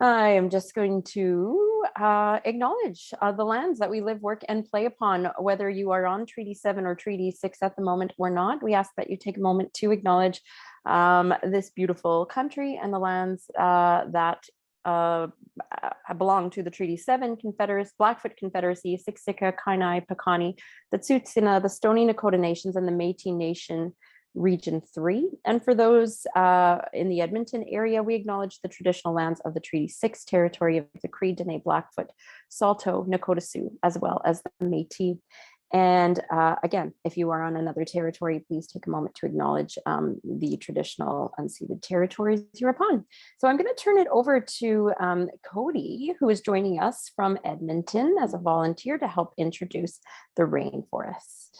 I am just going to acknowledge the lands that we live, work, and play upon, whether you are on Treaty 7 or Treaty 6 at the moment or not. We ask that you take a moment to acknowledge this beautiful country and the lands that belong to the Treaty 7 Confederacy, Blackfoot Confederacy, Siksika, Kainai, Piikani, the Tsuut'ina, the Stoney Nakoda Nations, and the Métis Nation Region 3. And for those in the Edmonton area, we acknowledge the traditional lands of the Treaty 6 territory of the Cree, Dene, Blackfoot, Saulteaux, Nakota Sioux, as well as the Métis. And again, if you are on another territory, please take a moment to acknowledge the traditional unceded territories you're upon. So I'm going to turn it over to Cody, who is joining us from Edmonton as a volunteer to help introduce the rainforest.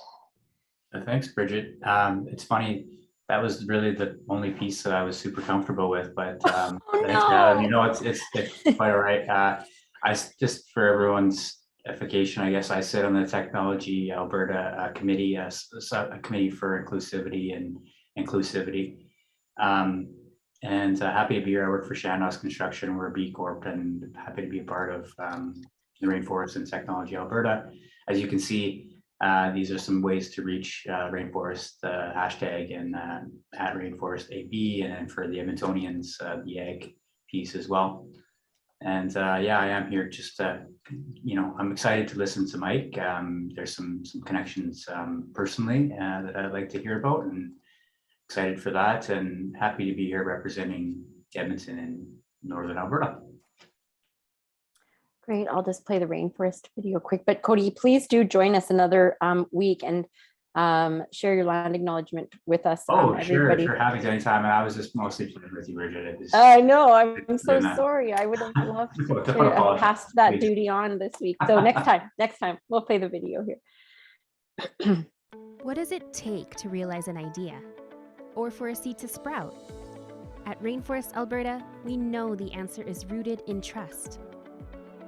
Thanks, Bridget. It's funny, that was really the only piece that I was super comfortable with, but thanks for having me. It's quite all right. I just, for everyone's edification, I guess, I sit on the Technology Alberta committee, a committee for inclusivity and inclusivity. Happy to be here. I work for Shandos Construction. We're a B Corp, and happy to be a part of the Rainforest and Technology Alberta. As you can see, these are some ways to reach Rainforest hashtag and at Rainforest AB, and then for the Edmontonians, the ag piece as well. And yeah, I am here just I'm excited to listen to Mike. There's some connections personally that I'd like to hear about, and excited for that, and happy to be here representing Edmonton and Northern Alberta. Great. I'll just play the rainforest video quick, but Cody, please do join us another week and share your land acknowledgement with us. Oh, everybody. Sure. Happy to anytime. And I was just mostly playing with you, Bridget. I know. I'm so sorry. I would have loved to have passed that duty on this week. So next time we'll play the video here. What does it take to realize an idea or for a seed to sprout? At Rainforest Alberta, we know the answer is rooted in trust.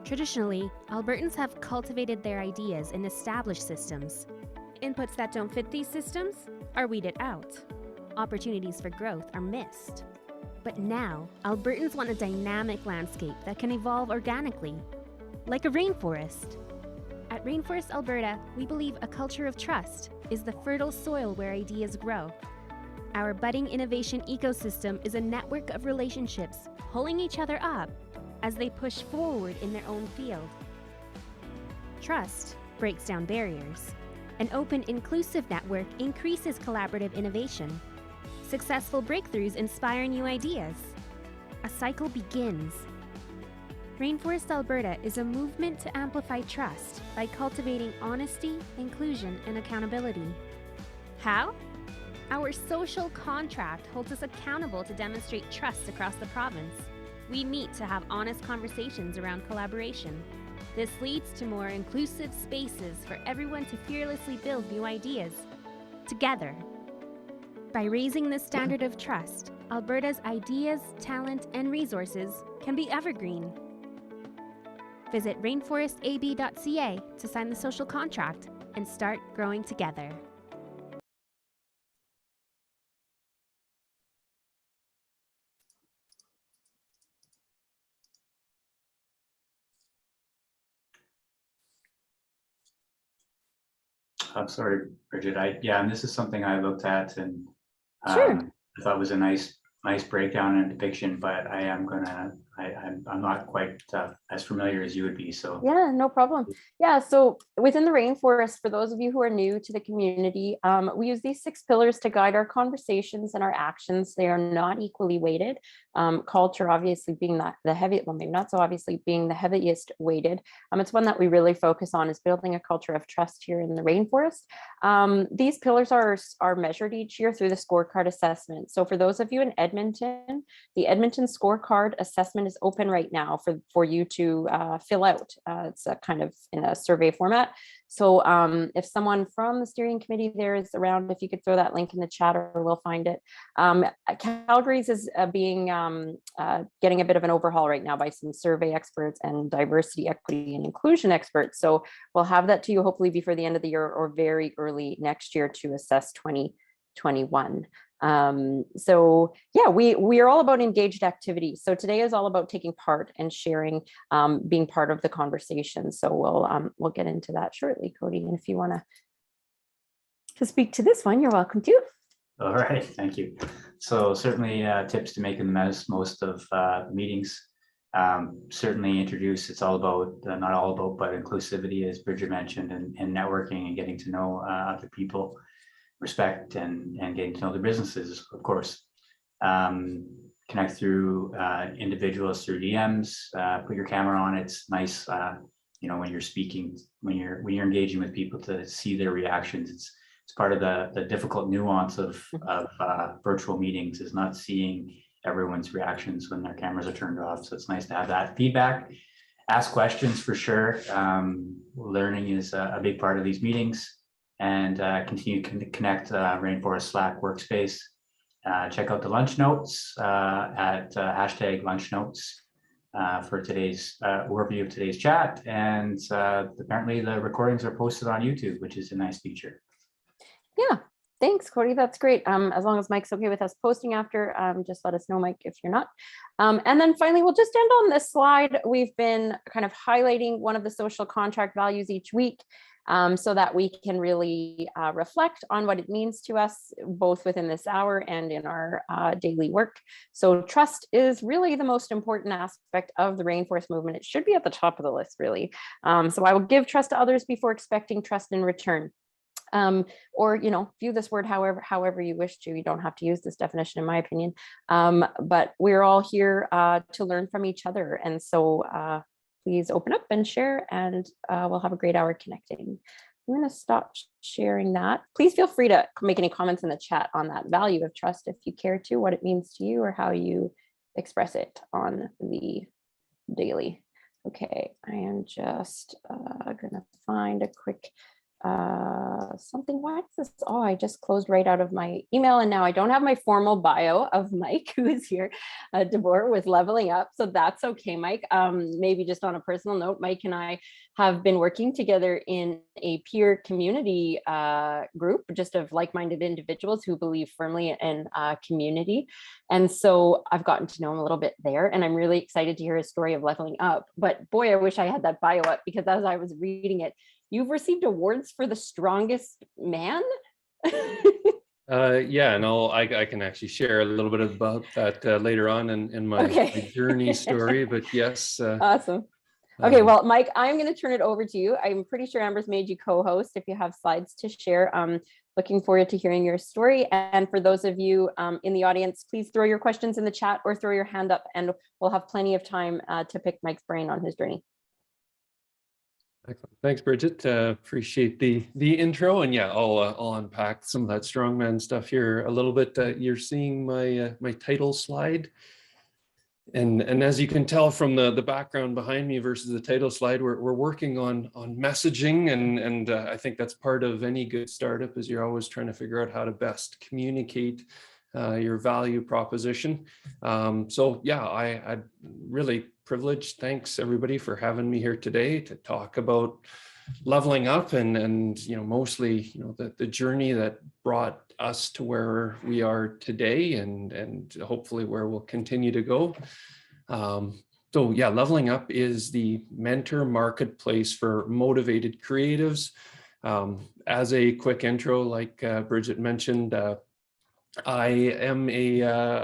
Traditionally, Albertans have cultivated their ideas in established systems. Inputs that don't fit these systems are weeded out. Opportunities for growth are missed. But now, Albertans want a dynamic landscape that can evolve organically, like a rainforest. At Rainforest Alberta, we believe a culture of trust is the fertile soil where ideas grow. Our budding innovation ecosystem is a network of relationships pulling each other up as they push forward in their own field. Trust breaks down barriers. An open, inclusive network increases collaborative innovation. Successful breakthroughs inspire new ideas. A cycle begins. Rainforest Alberta is a movement to amplify trust by cultivating honesty, inclusion, and accountability. How? Our social contract holds us accountable to demonstrate trust across the province. We meet to have honest conversations around collaboration. This leads to more inclusive spaces for everyone to fearlessly build new ideas together. By raising the standard of trust, Alberta's ideas, talent, and resources can be evergreen. Visit rainforestab.ca to sign the social contract and start growing together. I'm sorry, Bridget. And this is something I looked at, and Sure. I thought it was a nice breakdown and depiction, but I'm not quite as familiar as you would be. So yeah, no problem. Yeah, so within the rainforest, for those of you who are new to the community, we use these 6 pillars to guide our conversations and our actions. They are not equally weighted. Culture obviously being the heaviest, well, maybe not so obviously being the heaviest weighted. It's one that we really focus on, is building a culture of trust here in the rainforest. These pillars are measured each year through the scorecard assessment. So for those of you in Edmonton, the Edmonton scorecard assessment is open right now for you to fill out. It's a kind of in a survey format. So if someone from the steering committee there is around, if you could throw that link in the chat, or we'll find it. Calgary's is getting a bit of an overhaul right now by some survey experts and diversity, equity, and inclusion experts. So we'll have that to you hopefully before the end of the year or very early next year to assess 2021. So yeah, we are all about engaged activity. So today is all about taking part and sharing, being part of the conversation. So we'll get into that shortly, Cody. And if you want to speak to this one, you're welcome to. All right, thank you. So certainly tips to making the most of meetings. Certainly introduce, it's all about, not all about, but inclusivity, as Bridget mentioned, and networking and getting to know other people, respect and getting to know their businesses, of course. Connect through individuals through DMs, put your camera on. It's nice, when you're speaking, when you're engaging with people, to see their reactions. It's part of the difficult nuance of virtual meetings, is not seeing everyone's reactions when their cameras are turned off. So it's nice to have that feedback. Ask questions for sure. Learning is a big part of these meetings, and continue to connect Rainforest Slack workspace. Check out the lunch notes at hashtag lunch notes for today's overview of today's chat. And apparently the recordings are posted on YouTube, which is a nice feature. Yeah, thanks, Cody. That's great. As long as Mike's okay with us posting after, just let us know, Mike, if you're not. And then finally, we'll just end on this slide. We've been kind of highlighting one of the social contract values each week, so that we can really reflect on what it means to us, both within this hour and in our daily work. So trust is really the most important aspect of the Rainforest movement. It should be at the top of the list, really. So I will give trust to others before expecting trust in return. Or, view this word however you wish to. You don't have to use this definition, in my opinion. But we're all here to learn from each other. And so please open up and share, and we'll have a great hour connecting. I'm going to stop sharing that. Please feel free to make any comments in the chat on that value of trust if you care to, what it means to you or how you express it on the daily. Okay, I am just going to find a quick something. Why is this? Oh, I just closed right out of my email, and now I don't have my formal bio of Mike, who is here, deBoer with Leveling Up. So that's okay, Mike. Maybe just on a personal note, Mike and I have been working together in a peer community group, just of like-minded individuals who believe firmly in community. And so I've gotten to know him a little bit there, and I'm really excited to hear his story of leveling up. But boy, I wish I had that bio up, because as I was reading it, you've received awards for the strongest man. Yeah, and I can actually share a little bit about that later on in my journey story. But yes, awesome. Okay, well, Mike, I'm going to turn it over to you. I'm pretty sure Amber's made you co-host if you have slides to share. Looking forward to hearing your story. And for those of you in the audience, please throw your questions in the chat or throw your hand up, and we'll have plenty of time to pick Mike's brain on his journey. Excellent. Thanks, Bridget. Appreciate the intro, and yeah, I'll unpack some of that strongman stuff here a little bit. You're seeing my my title slide, and as you can tell from the background behind me versus the title slide, we're working on messaging, and I think that's part of any good startup, is you're always trying to figure out how to best communicate your value proposition. So yeah, I really privileged. Thanks everybody for having me here today to talk about leveling up and mostly the journey that brought us to where we are today, and hopefully where we'll continue to go. So yeah, Leveling Up is the mentor marketplace for motivated creatives. As a quick intro, like Bridget mentioned, I am a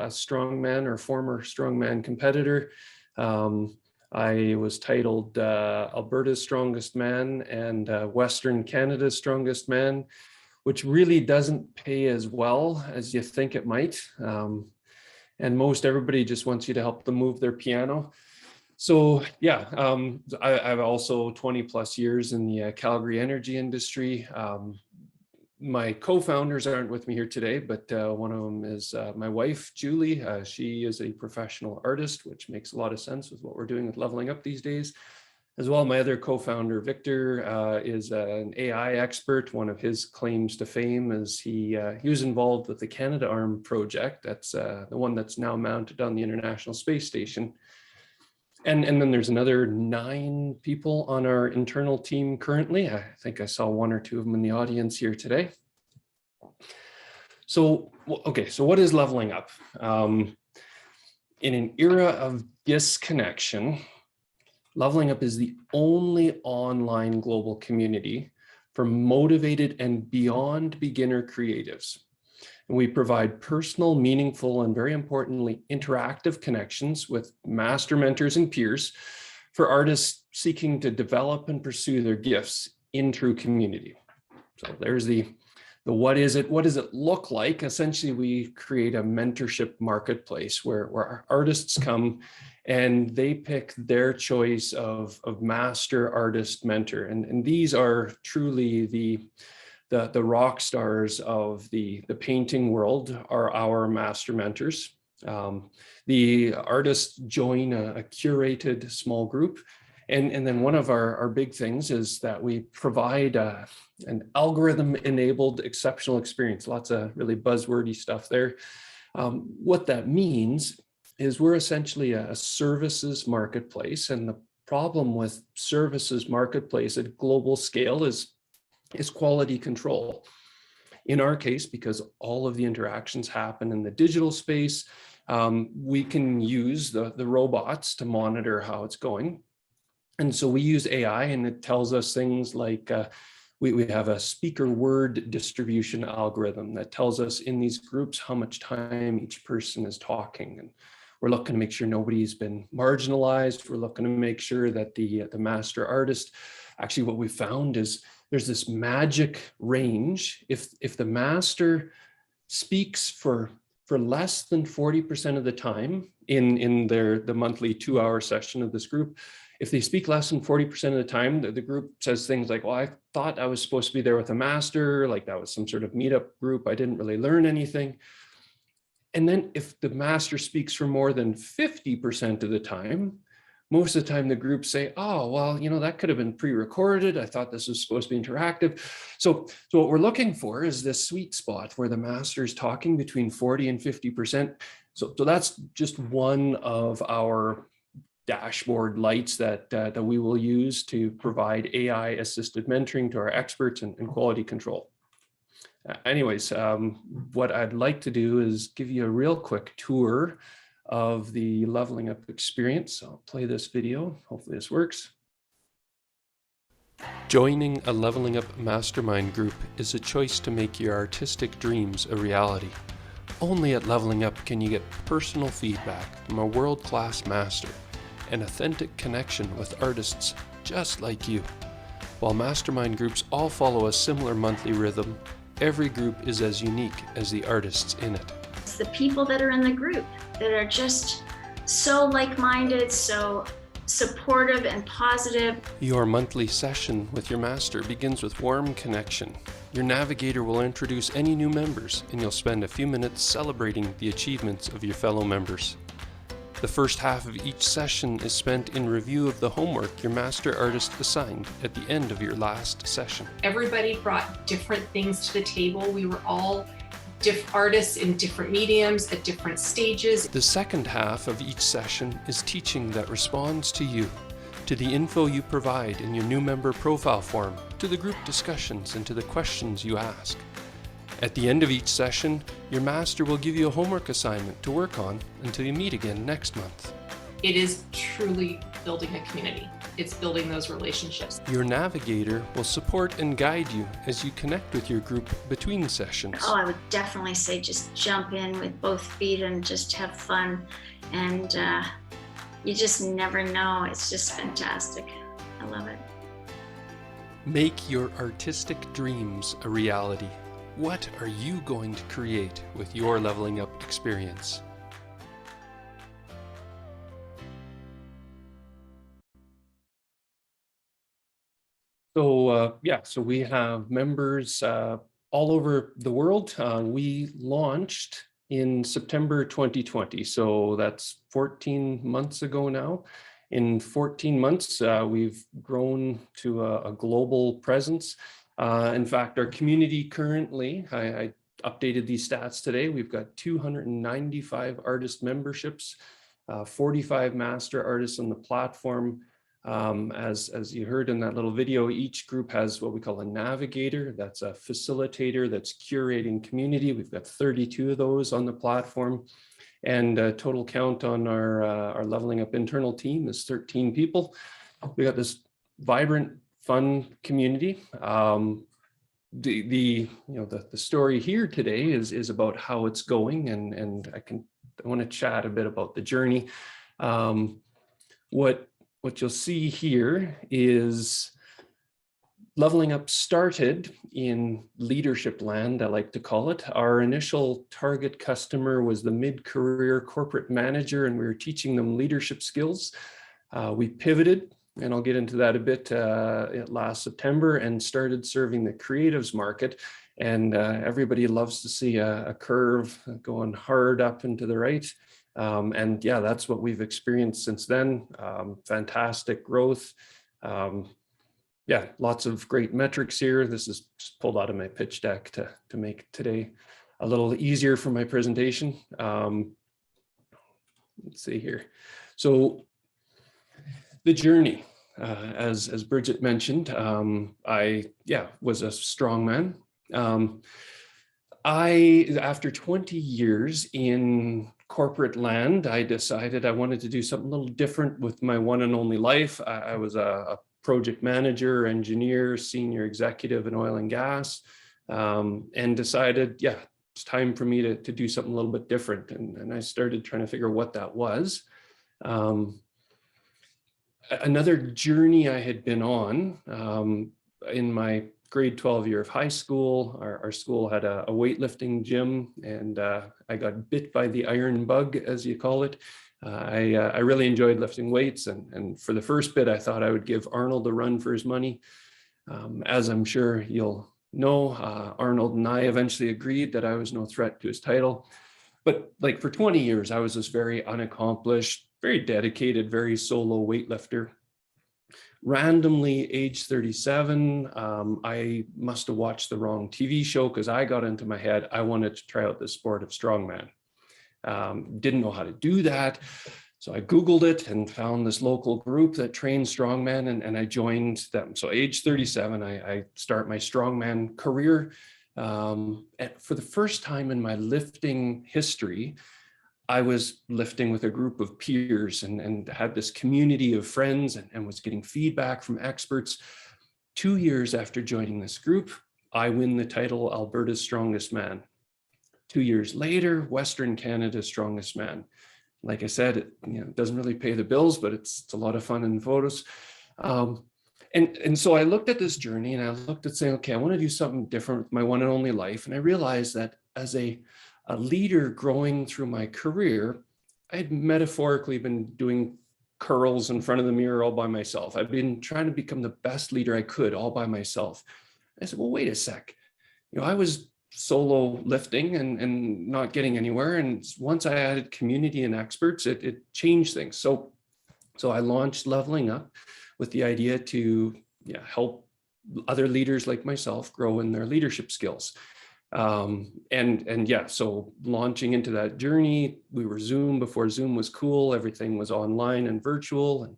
strongman or former strongman competitor. I was titled Alberta's Strongest Man and Western Canada's Strongest Man, which really doesn't pay as well as you think it might. And most everybody just wants you to help them move their piano. So yeah, I've also 20 plus years in the Calgary energy industry. My co-founders aren't with me here today, but one of them is my wife, Julie. She is a professional artist, which makes a lot of sense with what we're doing with Leveling Up these days. As well, my other co-founder, Victor, is an AI expert. One of his claims to fame is he was involved with the Canadarm project. That's the one that's now mounted on the International Space Station. And then there's another 9 people on our internal team currently. I think I saw 1 or 2 of them in the audience here today. So, okay, so what is leveling up? In an era of disconnection, Leveling Up is the only online global community for motivated and beyond beginner creatives. And we provide personal, meaningful, and very importantly, interactive connections with master mentors and peers for artists seeking to develop and pursue their gifts in true community. So there's the what is it? What does it look like? Essentially, we create a mentorship marketplace where our artists come and they pick their choice of master artist mentor. And these are truly the rock stars of the painting world are our master mentors. The artists join a curated small group. And then one of our big things is that we provide an algorithm-enabled exceptional experience. Lots of really buzzwordy stuff there. What that means is we're essentially a services marketplace. And the problem with services marketplace at global scale is quality control. In our case, because all of the interactions happen in the digital space, we can use the robots to monitor how it's going. And so we use AI, and it tells us things like we have a speaker word distribution algorithm that tells us in these groups how much time each person is talking. And we're looking to make sure nobody's been marginalized. We're looking to make sure that the master artist, actually what we found is there's this magic range. If the master speaks for less than 40% of the time in the monthly 2-hour session of this group, if they speak less than 40% of the time, the group says things like, well, I thought I was supposed to be there with a master, like that was some sort of meetup group. I didn't really learn anything. And then if the master speaks for more than 50% of the time, most of the time the groups say, oh, well, that could have been pre-recorded. I thought this was supposed to be interactive. So what we're looking for is this sweet spot where the master is talking between 40 and 50%. So that's just one of our dashboard lights that we will use to provide AI assisted mentoring to our experts and quality control. Anyways, what I'd like to do is give you a real quick tour of the Leveling Up experience. I'll play this video. Hopefully this works. Joining a Leveling Up mastermind group is a choice to make your artistic dreams a reality. Only at Leveling Up can you get personal feedback from a world-class master, an authentic connection with artists just like you. While mastermind groups all follow a similar monthly rhythm, every group is as unique as the artists in it. It's the people that are in the group that are just so like-minded, so supportive and positive. Your monthly session with your master begins with warm connection. Your navigator will introduce any new members, and you'll spend a few minutes celebrating the achievements of your fellow members. The first half of each session is spent in review of the homework your master artist assigned at the end of your last session. Everybody brought different things to the table. We were all artists in different mediums at different stages. The second half of each session is teaching that responds to you, to the info you provide in your new member profile form, to the group discussions, and to the questions you ask. At the end of each session, your master will give you a homework assignment to work on until you meet again next month. It is truly building a community. It's building those relationships. Your navigator will support and guide you as you connect with your group between sessions. Oh, I would definitely say just jump in with both feet and just have fun. And you just never know. It's just fantastic. I love it. Make your artistic dreams a reality. What are you going to create with your Leveling Up experience? So we have members all over the world. We launched in September 2020, so that's 14 months ago now. In 14 months, we've grown to a global presence. In fact, our community currently, I updated these stats today, we've got 295 artist memberships, 45 master artists on the platform, As you heard in that little video, each group has what we call a navigator. That's a facilitator that's curating community. We've got 32 of those on the platform. And total count on our Leveling Up internal team is 13 people. We got this vibrant, fun community. The story here today is about how it's going, and I want to chat a bit about the journey. What you'll see here is Leveling Up started in leadership land, I like to call it. Our initial target customer was the mid-career corporate manager, and we were teaching them leadership skills. We pivoted, and I'll get into that a bit, last September, and started serving the creatives market. And everybody loves to see a curve going hard up and to the right. And yeah, that's what we've experienced since then. Fantastic growth. Yeah, lots of great metrics here. This is just pulled out of my pitch deck to make today a little easier for my presentation. Let's see here. So the journey, as Bridget mentioned, I was a strongman. After 20 years in corporate land, I decided I wanted to do something a little different with my one and only life. I was a project manager, engineer, senior executive in oil and gas, and decided, it's time for me to do something a little bit different. And I started trying to figure what that was. Another journey I had been on in my grade 12 year of high school, our school had a weightlifting gym, and I got bit by the iron bug, as you call it. I really enjoyed lifting weights, and for the first bit, I thought I would give Arnold a run for his money. As I'm sure you'll know, Arnold and I eventually agreed that I was no threat to his title. But like for 20 years, I was this very unaccomplished, very dedicated, very solo weightlifter. Randomly, age 37, I must have watched the wrong TV show, because I got into my head, I wanted to try out the sport of strongman. Didn't know how to do that. So I Googled it and found this local group that trained strongman, and I joined them. So age 37, I start my strongman career. And for the first time in my lifting history, I was lifting with a group of peers and had this community of friends and was getting feedback from experts. 2 years after joining this group, I win the title Alberta's Strongest Man. 2 years later, Western Canada's Strongest Man. Like I said, it doesn't really pay the bills, but it's a lot of fun in photos. And so I looked at this journey, and I looked at saying, okay, I want to do something different with my one and only life. And I realized that as a leader growing through my career, I had metaphorically been doing curls in front of the mirror all by myself. I've been trying to become the best leader I could all by myself. I said, well, wait a sec. I was solo lifting and not getting anywhere. And once I added community and experts, it changed things. So I launched Leveling Up with the idea to help other leaders like myself grow in their leadership skills. So launching into that journey, we were Zoom before Zoom was cool. Everything was online and virtual, and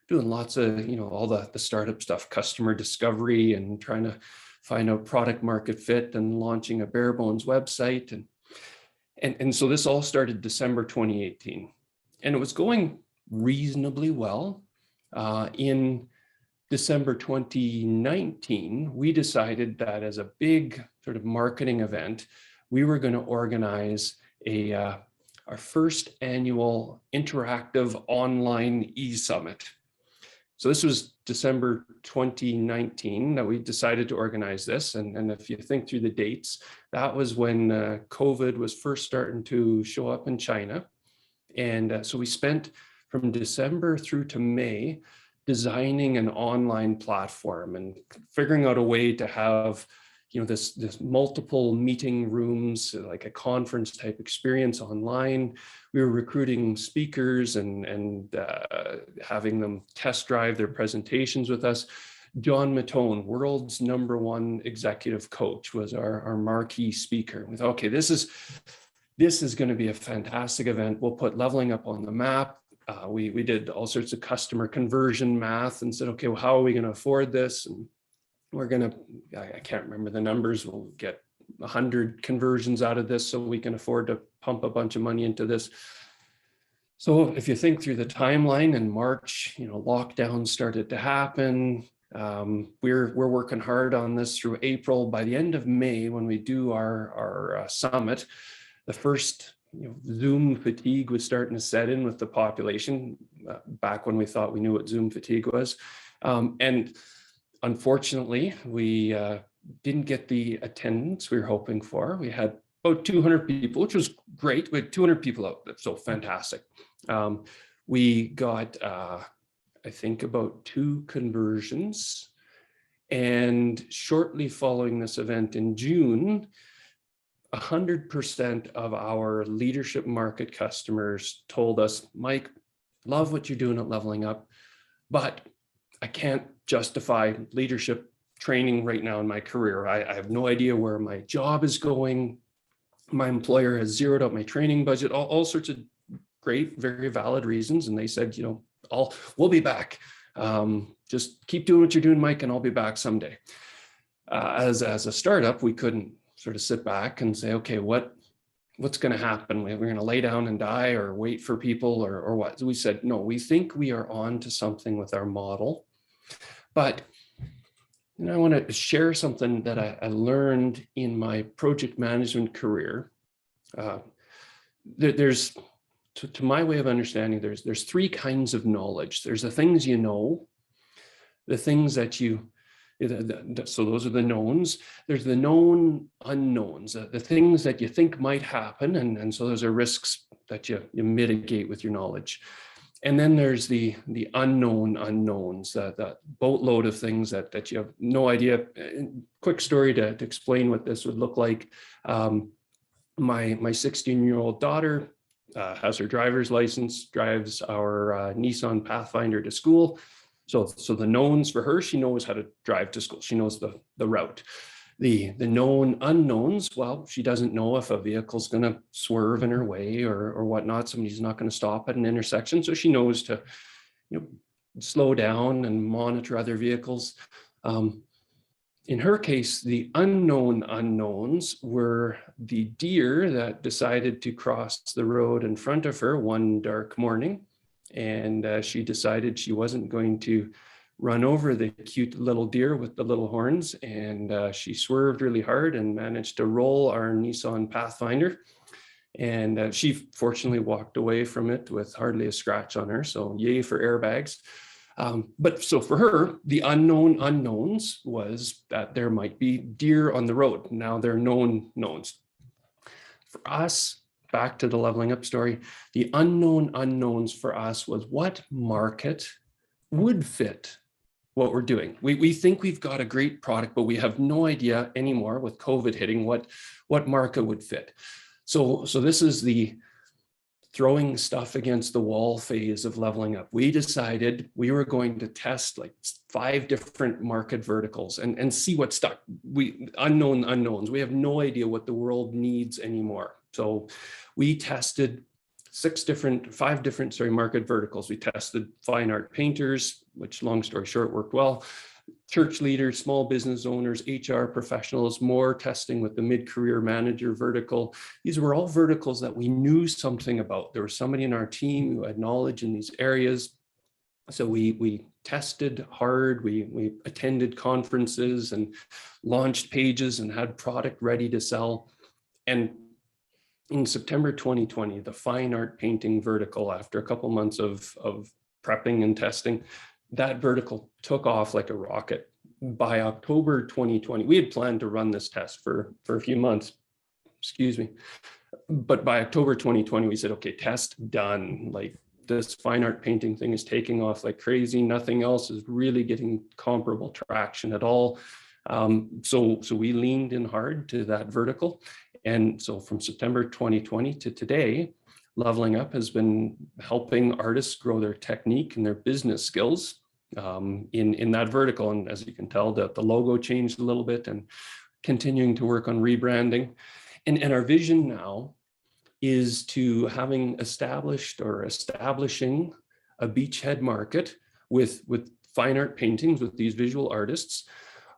doing lots of, all the startup stuff, customer discovery, and trying to find out product market fit, and launching a bare bones website. And so this all started December 2018, and it was going reasonably well. In December 2019, we decided that as a big sort of marketing event, we were going to organize our first annual interactive online e-summit. So this was December 2019 that we decided to organize this. And if you think through the dates, that was when COVID was first starting to show up in China. And so we spent from December through to May designing an online platform and figuring out a way to have this multiple meeting rooms, like a conference type experience online. We were recruiting speakers and having them test drive their presentations with us. John Mattone, world's #1 executive coach, was our marquee speaker. We thought, okay, this is going to be a fantastic event. We'll put Leveling Up on the map. We did all sorts of customer conversion math and said, okay, well, how are we going to afford this? And we're going to, I can't remember the numbers, we'll get 100 conversions out of this so we can afford to pump a bunch of money into this. So if you think through the timeline, in March, lockdowns started to happen. We're working hard on this through April. By the end of May, when we do our summit, the first Zoom fatigue was starting to set in with the population, back when we thought we knew what Zoom fatigue was. And unfortunately, we didn't get the attendance we were hoping for. We had about 200 people, which was great. We had 200 people out, so fantastic. We got, I think, about 2 conversions. And shortly following this event in June, 100% of our leadership market customers told us, Mike, love what you're doing at Leveling Up, but I can't justify leadership training right now in my career. I have no idea where my job is going. My employer has zeroed out my training budget, all sorts of great, very valid reasons. And they said, we'll be back. Just keep doing what you're doing, Mike, and I'll be back someday. As a startup, we couldn't sort of sit back and say, okay, what's going to happen? We're going to lay down and die or wait for people or what? So we said, no, we think we are on to something with our model. But I want to share something that I learned in my project management career. There's, to my way of understanding, there's 3 kinds of knowledge. There's the things you know, the things that so those are the knowns. There's the known unknowns, the things that you think might happen. And so those are risks that you mitigate with your knowledge. And then there's the unknown unknowns, that boatload of things that you have no idea. Quick story to explain what this would look like. My 16-year-old daughter has her driver's license, drives our Nissan Pathfinder to school. So the knowns for her, she knows how to drive to school. She knows the route. The known unknowns, well, she doesn't know if a vehicle's going to swerve in her way or whatnot. Somebody's not going to stop at an intersection. So she knows to slow down and monitor other vehicles. In her case, the unknown unknowns were the deer that decided to cross the road in front of her one dark morning. And she decided she wasn't going to run over the cute little deer with the little horns. And she swerved really hard and managed to roll our Nissan Pathfinder. And she fortunately walked away from it with hardly a scratch on her. So yay for airbags. But so for her, the unknown unknowns was that there might be deer on the road. Now they're known knowns. For us, back to the Leveling Up story, the unknown unknowns for us was what market would fit what we're doing. We think we've got a great product, but we have no idea anymore with COVID hitting what market would fit. So this is the throwing stuff against the wall phase of Leveling Up. We decided we were going to test like 5 different market verticals and see what stuck. Unknown unknowns. We have no idea what the world needs anymore. So we tested 5 different market verticals. We tested fine art painters, which long story short worked well. Church leaders, small business owners, HR professionals, more testing with the mid-career manager vertical. These were all verticals that we knew something about. There was somebody in our team who had knowledge in these areas. So we tested hard, we attended conferences and launched pages and had product ready to sell. And in September 2020, the fine art painting vertical, after a couple months of prepping and testing, that vertical took off like a rocket. By October 2020, we had planned to run this test for a few months, but by October 2020, we said, okay, test done. Like this fine art painting thing is taking off like crazy. Nothing else is really getting comparable traction at all. So we leaned in hard to that vertical. And so from September 2020 to today, Leveling Up has been helping artists grow their technique and their business skills in that vertical. And as you can tell, the logo changed a little bit and continuing to work on rebranding. And our vision now is to establishing a beachhead market with fine art paintings with these visual artists.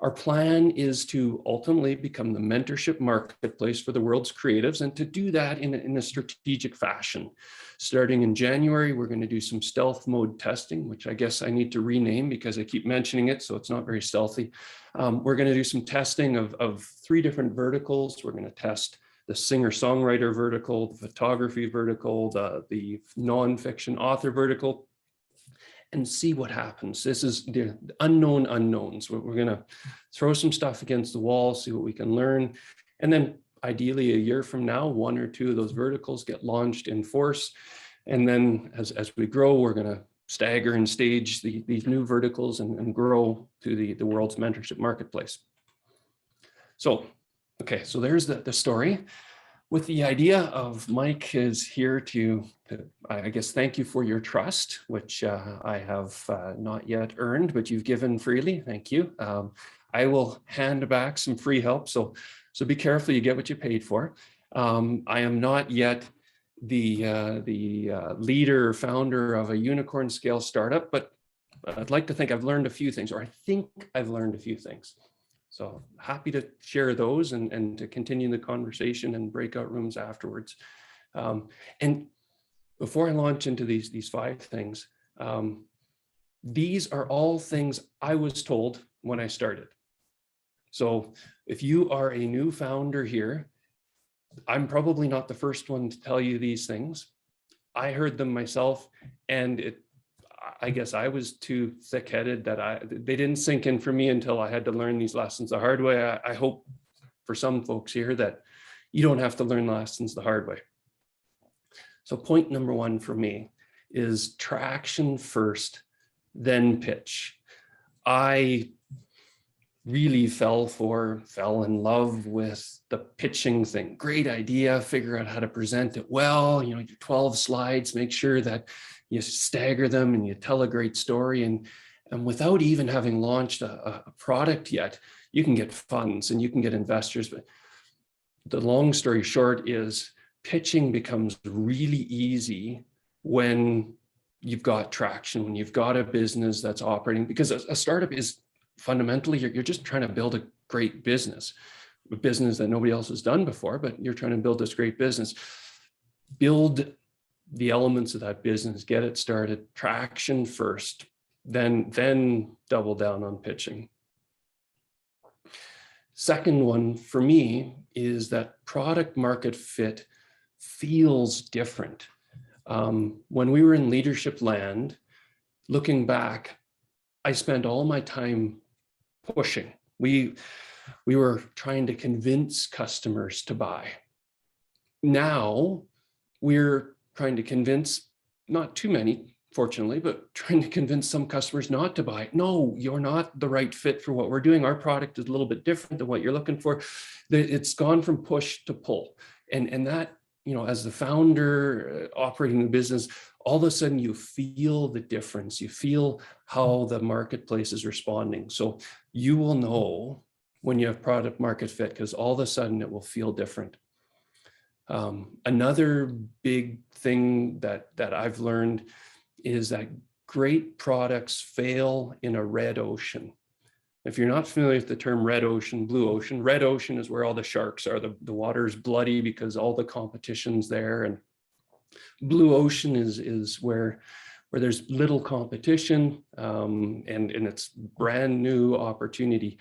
Our plan is to ultimately become the mentorship marketplace for the world's creatives, and to do that in a strategic fashion. Starting in January, we're going to do some stealth mode testing, which I guess I need to rename because I keep mentioning it, so it's not very stealthy. We're going to do some testing of 3 different verticals. We're going to test the singer-songwriter vertical, the photography vertical, the nonfiction author vertical, and see what happens. This is the unknown unknowns. We're going to throw some stuff against the wall, see what we can learn. And then ideally a year from now, 1 or 2 of those verticals get launched in force. And then as we grow, we're going to stagger and stage these new verticals and grow to the world's mentorship marketplace. So, okay, so there's the story. With the idea of Mike is here to I guess, thank you for your trust, which I have not yet earned, but you've given freely. Thank you. I will hand back some free help. So be careful, you get what you paid for. I am not yet the leader or founder of a unicorn scale startup, but I'd like to think I've learned a few things, or I think I've learned a few things. So happy to share those and to continue the conversation and breakout rooms afterwards. And before I launch into these 5 things, these are all things I was told when I started. So if you are a new founder here, I'm probably not the first one to tell you these things. I heard them myself, and I guess I was too thick-headed that they didn't sink in for me until I had to learn these lessons the hard way. I hope for some folks here that you don't have to learn lessons the hard way. So point number 1 for me is traction first, then pitch. I really fell in love with the pitching thing. Great idea, figure out how to present it well, your 12 slides, make sure that you stagger them and you tell a great story. And without even having launched a product yet, you can get funds and you can get investors. But the long story short is pitching becomes really easy when you've got traction, when you've got a business that's operating, because a startup is fundamentally, you're just trying to build a great business, a business that nobody else has done before, but you're trying to build this great business. Build the elements of that business, get it started, traction first, then double down on pitching. Second one for me is that product market fit feels different. When we were in leadership land, looking back, I spent all my time pushing. We were trying to convince customers to buy. Now we're trying to convince, not too many, fortunately, but trying to convince some customers not to buy. No, you're not the right fit for what we're doing. Our product is a little bit different than what you're looking for. It's gone from push to pull. And that, as the founder operating the business, all of a sudden you feel the difference. You feel how the marketplace is responding. So you will know when you have product market fit, because all of a sudden it will feel different. Another big thing that I've learned is that great products fail in a red ocean. If you're not familiar with the term red ocean, blue ocean, red ocean is where all the sharks are. The water is bloody because all the competition's there. And blue ocean is where there's little competition and it's brand new opportunity.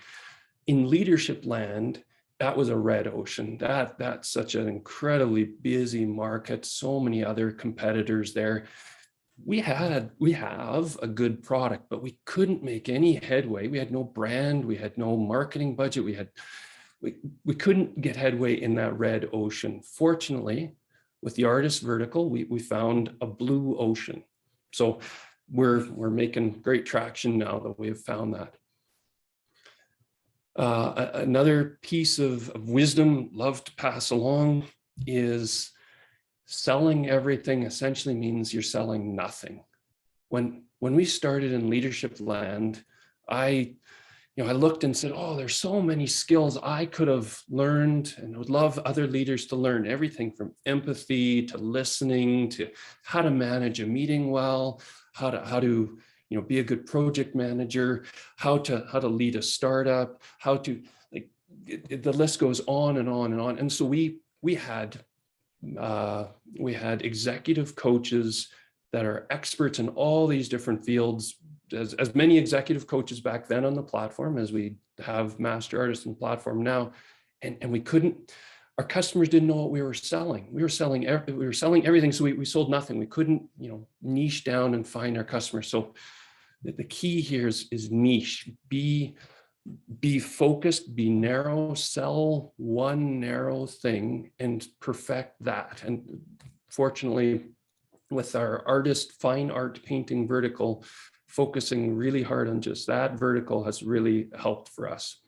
In leadership land, that was a red ocean. That's such an incredibly busy market, so many other competitors there. We have a good product, but we couldn't make any headway. We had no brand, we had no marketing budget, we couldn't get headway in that red ocean. Fortunately, with the artist vertical, we found a blue ocean. So we're making great traction now that we have found that. Another piece of wisdom love to pass along is selling everything essentially means you're selling nothing. When we started in leadership land, I I looked and said, oh, there's so many skills I could have learned and would love other leaders to learn, everything from empathy to listening to how to manage a meeting well, how to be a good project manager, how to lead a startup, how to, like, the list goes on and on and on. And so we had executive coaches that are experts in all these different fields, as many executive coaches back then on the platform as we have master artists on the platform now. And we couldn't, our customers didn't know what we were selling. We were selling everything. So we sold nothing. We couldn't, niche down and find our customers. So the key here is niche. Be focused, be narrow, sell one narrow thing and perfect that. And fortunately, with our fine art painting vertical, focusing really hard on just that vertical has really helped for us.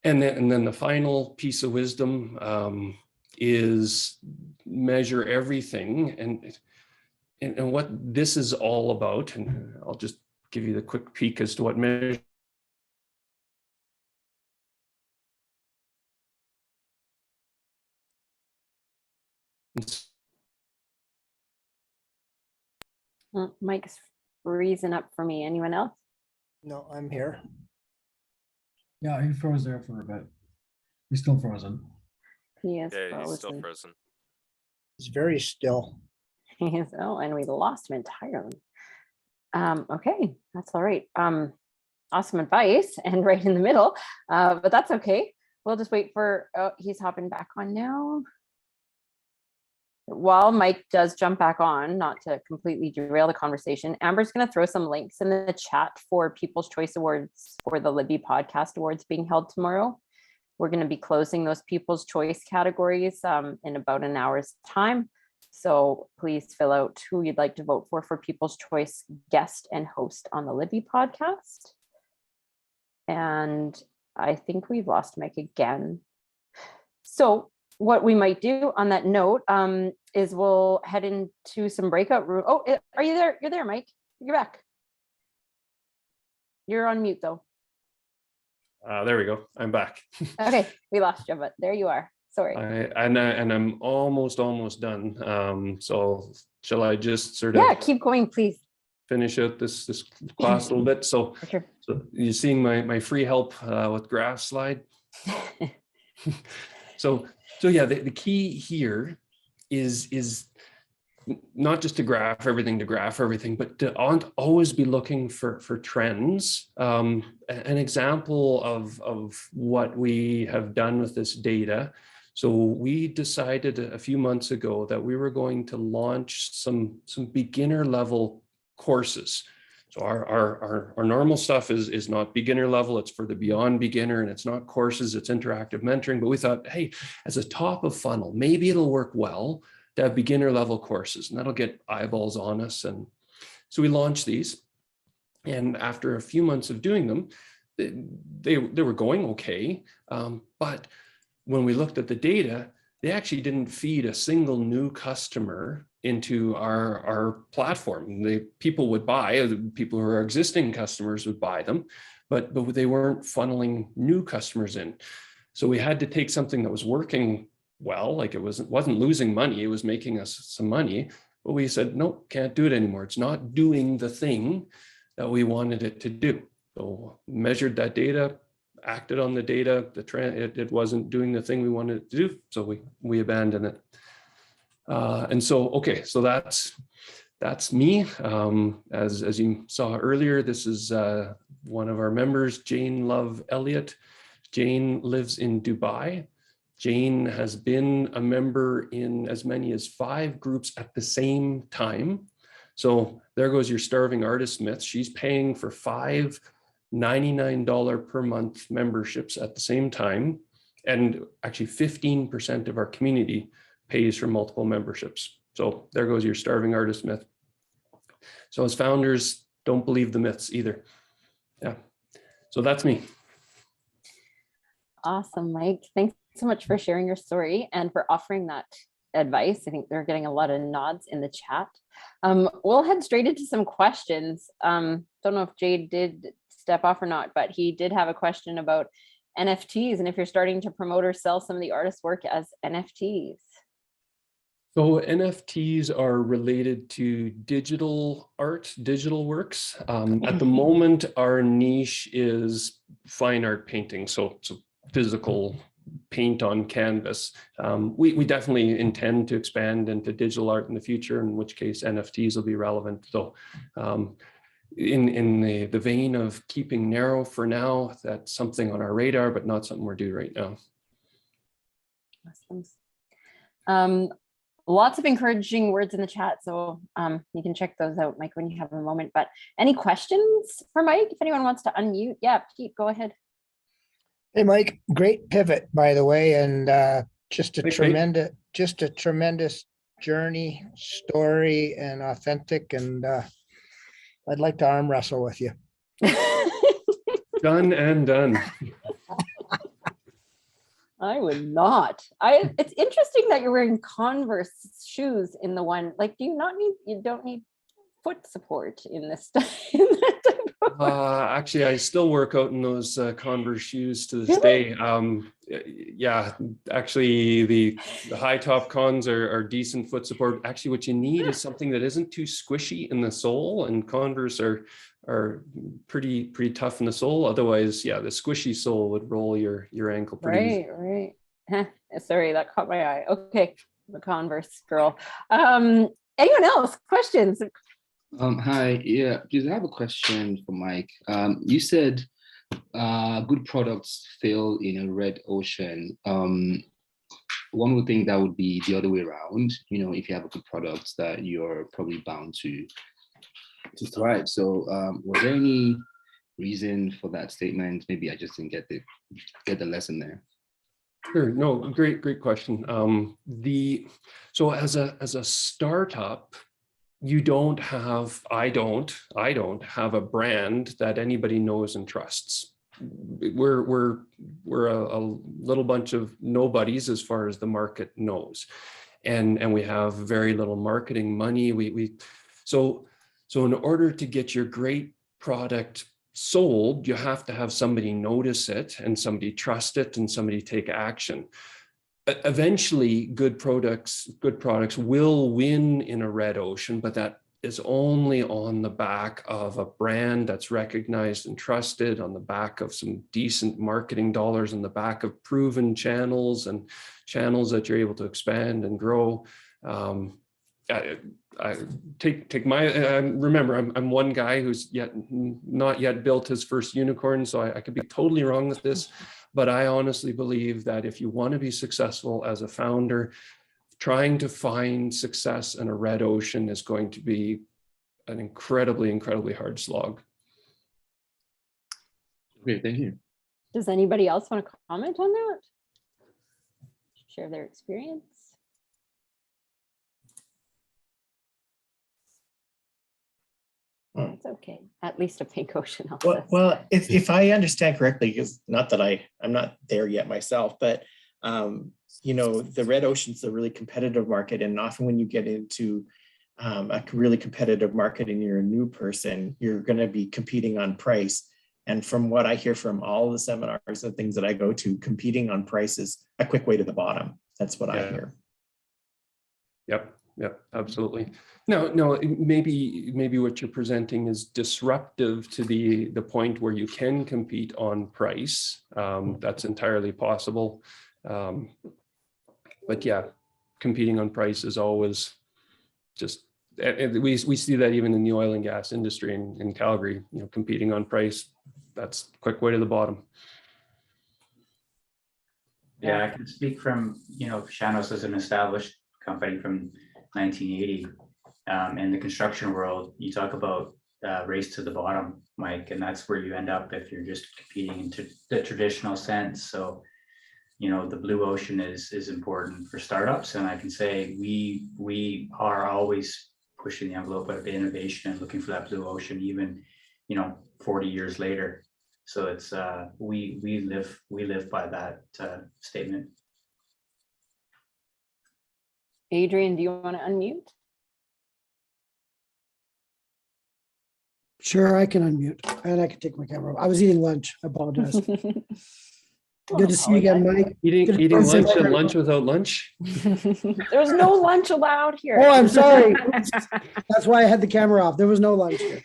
And then the final piece of wisdom is measure everything. And what this is all about, and I'll just give you the quick peek as to what measure. Mike's freezing up for me. Anyone else? No, I'm here. Yeah, he froze there for a bit. He's still frozen. He is Yeah, he's still frozen. frozen. It's very still. He is. Oh, and we lost him entirely. Okay, that's all right. Awesome advice and right in the middle, but that's okay. We'll just wait for, oh, he's hopping back on now. While Mike does jump back on, not to completely derail the conversation, Amber's going to throw some links in the chat for People's Choice Awards for the Libby Podcast Awards being held tomorrow. We're going to be closing those People's Choice categories in about an hour's time. So please fill out who you'd like to vote for People's Choice guest and host on the Libby podcast. And I think we've lost Mike again. So what we might do on that note is we'll head into some breakout room. Oh, are you there? You're there, Mike. You're back. You're on mute though. There we go. I'm back. Okay, we lost you, but there you are. Sorry. And I'm almost done. So shall I just sort of keep going, please. finish out this class a little bit? So, Sure. So you're seeing my free help with graph slide. So yeah, the key here is not just to graph everything, but to always be looking for trends. An example of what we have done with this data. So we decided a few months ago that we were going to launch some beginner level courses. So our normal stuff is not beginner level, it's for the beyond beginner, and it's not courses, it's interactive mentoring. But we thought, hey, as a top of funnel, maybe it'll work well to have beginner level courses, and that'll get eyeballs on us. And so we launched these. And after a few months of doing them, they were going okay. But when we looked at the data, they actually didn't feed a single new customer into our platform. People would buy, the people who are existing customers would buy them, but they weren't funneling new customers in. So we had to take something that was working well, like it wasn't losing money, it was making us some money, but we said, no, can't do it anymore. It's not doing the thing that we wanted it to do. So measured that data, acted on the data, the trend, it wasn't doing the thing we wanted it to do, so we abandoned it. And so, okay, so that's me. As you saw earlier, this is one of our members, Jane Love Elliott. Jane lives in Dubai. Jane has been a member in as many as 5 groups at the same time. So there goes your starving artist myth. She's paying for 5 $99 per month memberships at the same time. And actually 15% of our community pays for multiple memberships. So there goes your starving artist myth. So as founders, don't believe the myths either. Yeah, so that's me. Awesome, Mike. Thanks so much for sharing your story and for offering that advice. I think they're getting a lot of nods in the chat. We'll head straight into some questions. Don't know if Jade did step off or not, but he did have a question about NFTs and if you're starting to promote or sell some of the artist's work as NFTs. So NFTs are related to digital art, digital works. At the moment, our niche is fine art painting, so physical paint on canvas. We definitely intend to expand into digital art in the future, in which case NFTs will be relevant. So in the vein of keeping narrow for now, that's something on our radar, but not something we're doing right now. Awesome. Lots of encouraging words in the chat, so you can check those out, Mike, when you have a moment. But any questions for Mike? If anyone wants to unmute, yeah, Pete, go ahead. Hey, Mike, great pivot, by the way, and just a Thanks, tremendous journey, story, and authentic. And I'd like to arm wrestle with you. Done and done. I would not. It's interesting that you're wearing Converse shoes in the one. Like, you don't need foot support in this stuff. Actually, I still work out in those Converse shoes to this day. Yeah, actually, the high top cons are decent foot support. Actually, what you need is something that isn't too squishy in the sole, and Converse are pretty tough in the sole. Otherwise, yeah, the squishy sole would roll your ankle pretty easy. Right. Sorry, that caught my eye. Okay, the Converse girl. Anyone else? Questions? Hi, yeah, just I have a question for Mike. You said good products fail in a red ocean. One would think that would be the other way around. You know, if you have a good product, that you're probably bound to thrive. So, was there any reason for that statement? Maybe I just didn't get the lesson there. Sure. No, great question. So as a startup, you don't have, I don't have a brand that anybody knows and trusts. We're a little bunch of nobodies as far as the market knows, and we have very little marketing money. So in order to get your great product sold, you have to have somebody notice it and somebody trust it and somebody take action. Eventually, good products will win in a red ocean, but that is only on the back of a brand that's recognized and trusted, on the back of some decent marketing dollars, on the back of proven channels and channels that you're able to expand and grow. Remember, I'm one guy who's not yet built his first unicorn, so I could be totally wrong with this. But I honestly believe that if you want to be successful as a founder, trying to find success in a red ocean is going to be an incredibly hard slog. Great, thank you. Does anybody else want to comment on that? Share their experience? It's okay. At least a pink ocean. Well, if I understand correctly, because not that I'm not there yet myself, but you know, the red ocean's a really competitive market, and often when you get into a really competitive market and you're a new person, you're going to be competing on price. And from what I hear from all the seminars and things that I go to, competing on price is a quick way to the bottom. That's what I hear. Yep, absolutely. No, maybe what you're presenting is disruptive to the point where you can compete on price. That's entirely possible. But yeah, competing on price is always just, we see that even in the oil and gas industry in Calgary, you know, competing on price, that's a quick way to the bottom. Yeah, I can speak from, you know, Shanos is an established company from 1980. In the construction world, you talk about race to the bottom, Mike, and that's where you end up if you're just competing into the traditional sense. So, you know, the blue ocean is important for startups, and I can say we are always pushing the envelope of innovation and looking for that blue ocean, even, you know, 40 years later. So it's we live by that statement. Adrian, do you want to unmute? Sure, I can unmute and I can take my camera off. I was eating lunch. I apologize. Good to see you again, Mike. Eating lunch and lunch without lunch. There's no lunch allowed here. Oh, I'm sorry. That's why I had the camera off. There was no lunch here.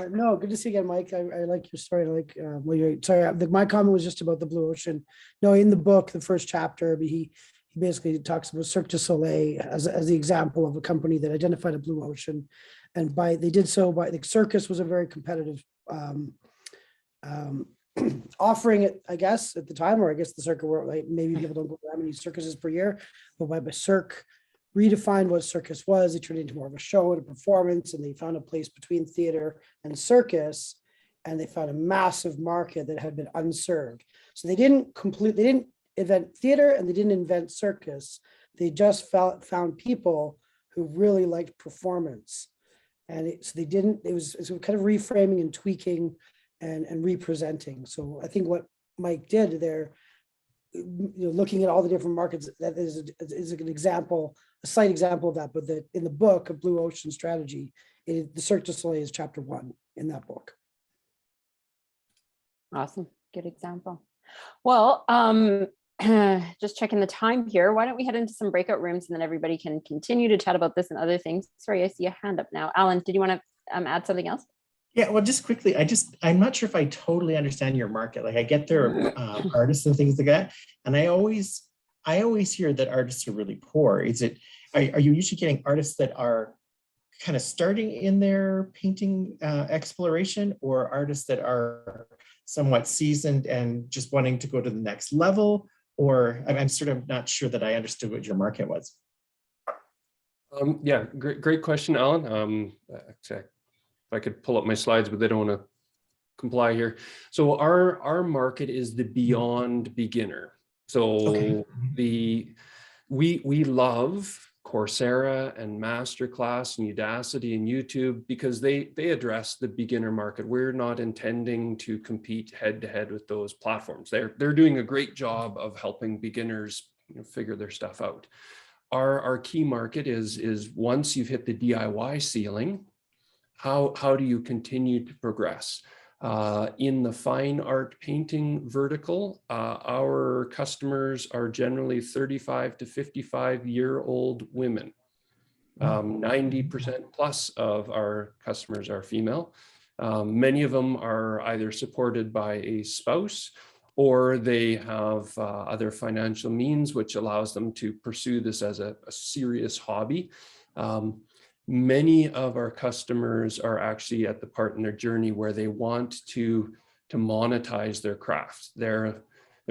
No, good to see you again, Mike. I like your story. I like my comment was just about the blue ocean. No, in the book, the first chapter, he basically talks about Cirque du Soleil as the example of a company that identified a blue ocean, and they did so by the circus was a very competitive offering it, I guess, at the time, or I guess the circuit world, like maybe people don't go to that many circuses per year, but by Cirque redefined what circus was, they turned it into more of a show and a performance, and they found a place between theater and circus, and they found a massive market that had been unserved. So they didn't invent theater and they didn't invent circus. They just found people who really liked performance. And it was kind of reframing and tweaking and representing. So I think what Mike did there, looking at all the different markets, that is an example, a slight example of that. But in the book of Blue Ocean Strategy, the Cirque du Soleil is chapter 1 in that book. Awesome, good example. Well, just checking the time here. Why don't we head into some breakout rooms and then everybody can continue to chat about this and other things. Sorry, I see a hand up now. Alan, did you want to add something else? Yeah, well, just quickly, I'm not sure if I totally understand your market. Like I get there are artists and things like that. And I always hear that artists are really poor. Are you usually getting artists that are kind of starting in their painting exploration, or artists that are somewhat seasoned and just wanting to go to the next level? Or I'm sort of not sure that I understood what your market was. Yeah, great question, Alan. If I could pull up my slides, but they don't want to comply here. So our market is the beyond beginner. So okay. We love Coursera and Masterclass and Udacity and YouTube because they address the beginner market. We're not intending to compete head to head with those platforms. They're doing a great job of helping beginners figure their stuff out. Our key market is once you've hit the DIY ceiling, how do you continue to progress? In the fine art painting vertical, our customers are generally 35 to 55-year-old women. 90% plus of our customers are female. Many of them are either supported by a spouse or they have other financial means, which allows them to pursue this as a serious hobby. Many of our customers are actually at the part in their journey where they want to monetize their craft. They're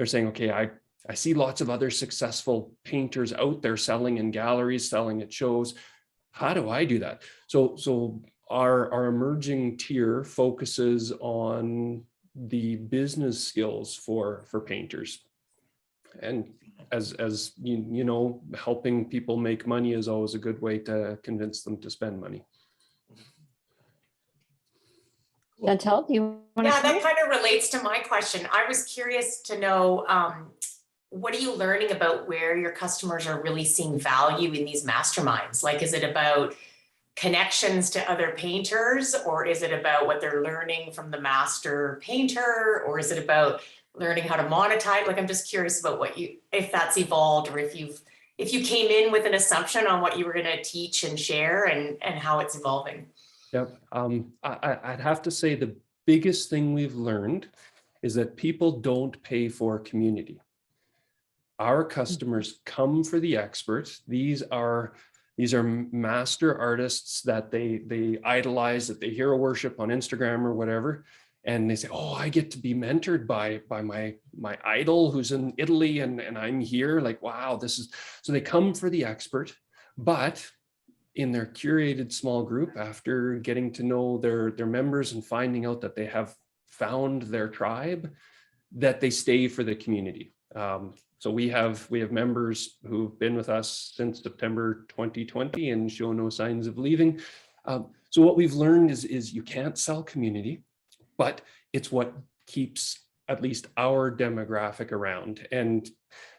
saying, okay, I see lots of other successful painters out there selling in galleries, selling at shows. How do I do that? So our emerging tier focuses on the business skills for painters. And as you know, helping people make money is always a good way to convince them to spend money. Chantel, do you want to? Yeah, that kind of relates to my question. I was curious to know, what are you learning about where your customers are really seeing value in these masterminds? Like, is it about connections to other painters, or is it about what they're learning from the master painter, or is it about learning how to monetize? Like, I'm just curious about if that's evolved, or if you came in with an assumption on what you were going to teach and share, and how it's evolving. Yep. I'd have to say the biggest thing we've learned is that people don't pay for community. Our customers come for the experts. These are master artists that they idolize, that they hero worship on Instagram or whatever. And they say, oh, I get to be mentored by my idol who's in Italy and I'm here, like, wow, this is, so they come for the expert, but in their curated small group, after getting to know their members and finding out that they have found their tribe, that they stay for the community. So we have members who've been with us since September 2020 and show no signs of leaving. So what we've learned is you can't sell community, but it's what keeps at least our demographic around, and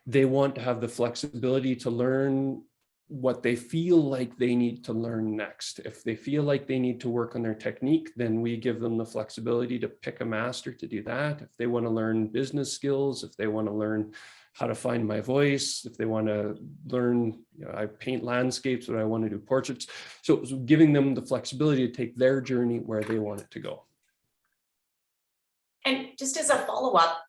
they want to have the flexibility to learn what they feel like they need to learn next. If they feel like they need to work on their technique, then we give them the flexibility to pick a master to do that. If they want to learn business skills, if they want to learn how to find my voice, if they want to learn, I paint landscapes, but I want to do portraits. So giving them the flexibility to take their journey where they want it to go. And just as a follow-up,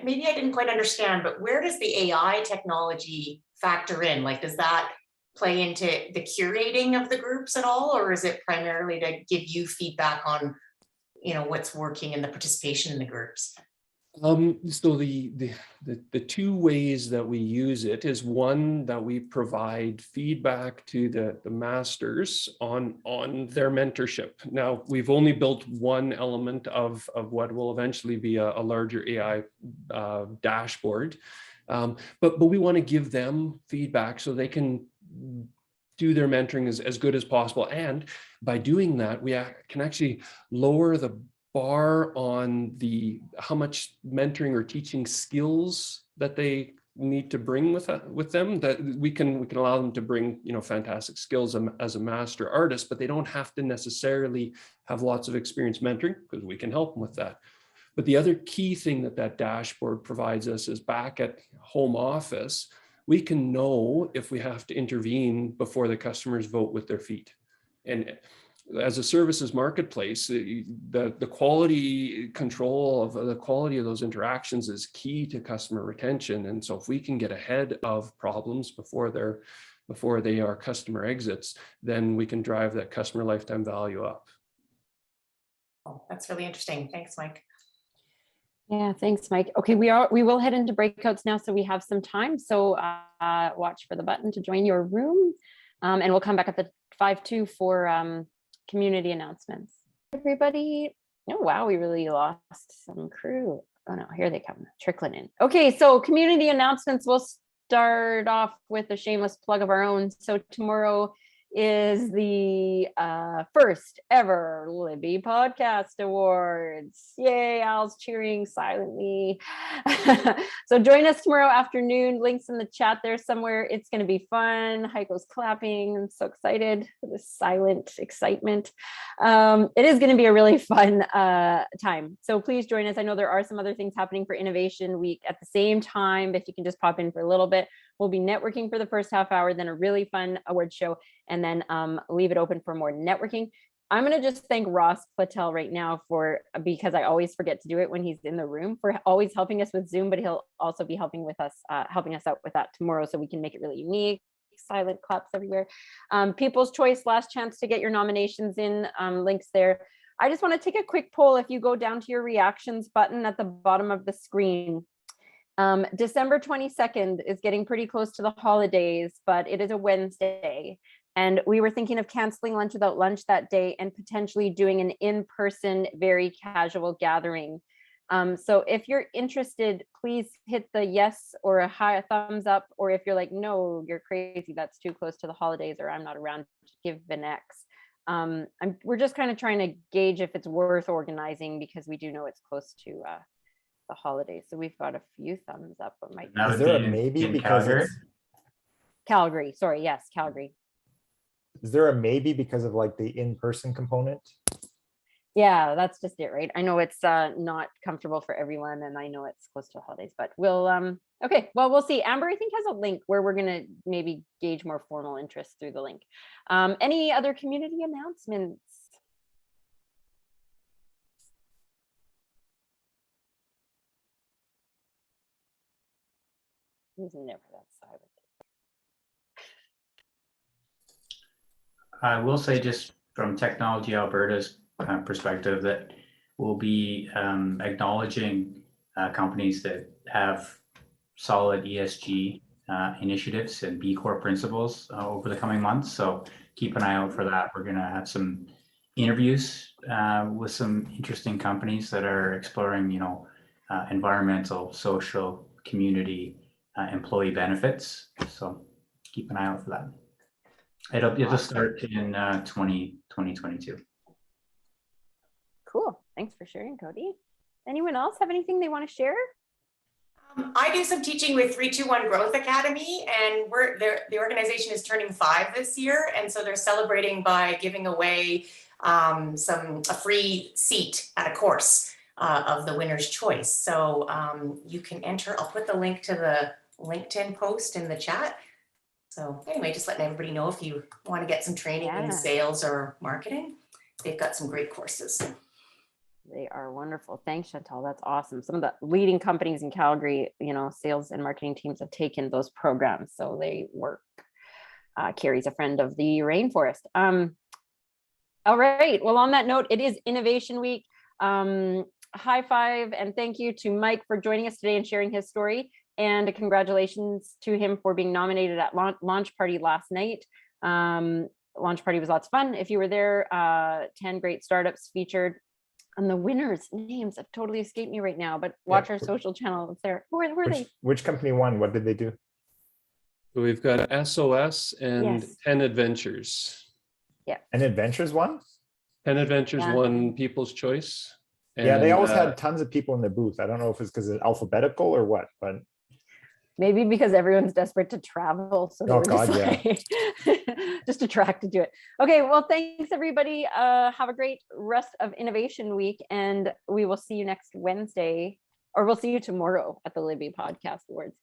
maybe I didn't quite understand, but where does the AI technology factor in? Like, does that play into the curating of the groups at all, or is it primarily to give you feedback on, what's working in the participation in the groups? So the two ways that we use it is, one, that we provide feedback to the masters on their mentorship. Now, we've only built one element of what will eventually be a larger AI dashboard, but we want to give them feedback so they can do their mentoring as good as possible. And by doing that, we can actually lower the bar on how much mentoring or teaching skills that they need to bring with them, that we can allow them to bring, fantastic skills as a master artist, but they don't have to necessarily have lots of experience mentoring, because we can help them with that. But the other key thing that dashboard provides us is, back at home office, we can know if we have to intervene before the customers vote with their feet. And as a services marketplace, the quality control of the quality of those interactions is key to customer retention. And so if we can get ahead of problems before they are customer exits, then we can drive that customer lifetime value up. Oh, that's really interesting. Thanks, Mike. Yeah, thanks, Mike. Okay, we will head into breakouts now, so we have some time. So watch for the button to join your room, and we'll come back at the 5-2 for community announcements. Everybody, oh wow, we really lost some crew. Oh no, here they come, trickling in. Okay, so community announcements. We'll start off with a shameless plug of our own. So tomorrow is the first ever Libby Podcast Awards. Yay, Al's cheering silently. So join us tomorrow afternoon. Links in the chat there somewhere. It's going to be fun. Heiko's clapping. I'm so excited for this silent excitement. It is going to be a really fun time. So please join us. I know there are some other things happening for Innovation Week at the same time. If you can just pop in for a little bit. We'll be networking for the first half hour, then a really fun award show, and then leave it open for more networking. I'm going to just thank Ross Platel right now because I always forget to do it when he's in the room, for always helping us with Zoom, but he'll also be helping us out with that tomorrow, so we can make it really unique. Silent claps everywhere. People's Choice, last chance to get your nominations in, links there. I just want to take a quick poll. If you go down to your reactions button at the bottom of the screen, December 22nd is getting pretty close to the holidays, but it is a Wednesday. And we were thinking of canceling Lunch Without Lunch that day and potentially doing an in-person, very casual gathering. So if you're interested, please hit the yes or a thumbs up. Or if you're like, no, you're crazy, that's too close to the holidays, or I'm not around, give an X. We're just kind of trying to gauge if it's worth organizing, because we do know it's close to the holidays. So we've got a few thumbs up. Is there a maybe because it's Calgary? Sorry, yes, Calgary. Is there a maybe because of like the in-person component? Yeah, that's just it, right? I know it's not comfortable for everyone, and I know it's close to the holidays, but we'll okay, well, we'll see. Amber, I think, has a link where we're gonna maybe gauge more formal interest through the link. Any other community announcements? Who's never that silent? I will say, just from Technology Alberta's perspective, that we'll be acknowledging companies that have solid ESG initiatives and B Corp principles over the coming months. So keep an eye out for that. We're going to have some interviews with some interesting companies that are exploring, environmental, social, community, employee benefits. So keep an eye out for that. It'll start in 2022. Cool. Thanks for sharing, Cody. Anyone else have anything they want to share? I do some teaching with 321 Growth Academy, and the organization is turning 5 this year, and so they're celebrating by giving away a free seat at a course of the winner's choice. So you can enter. I'll put the link to the LinkedIn post in the chat. So anyway, just letting everybody know if you want to get some training in sales or marketing, they've got some great courses. They are wonderful. Thanks, Chantal. That's awesome. Some of the leading companies in Calgary, sales and marketing teams have taken those programs, so they work. Carrie's a friend of the rainforest. All right. Well, on that note, it is Innovation Week. High five and thank you to Mike for joining us today and sharing his story. And congratulations to him for being nominated at Launch Party last night. Launch Party was lots of fun. If you were there, 10 great startups featured. And the winners' names have totally escaped me right now, but watch our social channel. It's there. Who are they? Which company won? What did they do? So we've got SOS and Yes. 10 Adventures. Yeah. And Adventures won? 10 Adventures won People's Choice. Yeah, they And, always had tons of people in the booth. I don't know if it's because it's alphabetical or what, but Maybe because everyone's desperate to travel. So they were God, just attracted to it. Okay, well, thanks everybody. Have a great rest of Innovation Week, and we will see you next Wednesday, or we'll see you tomorrow at the Libby Podcast Awards.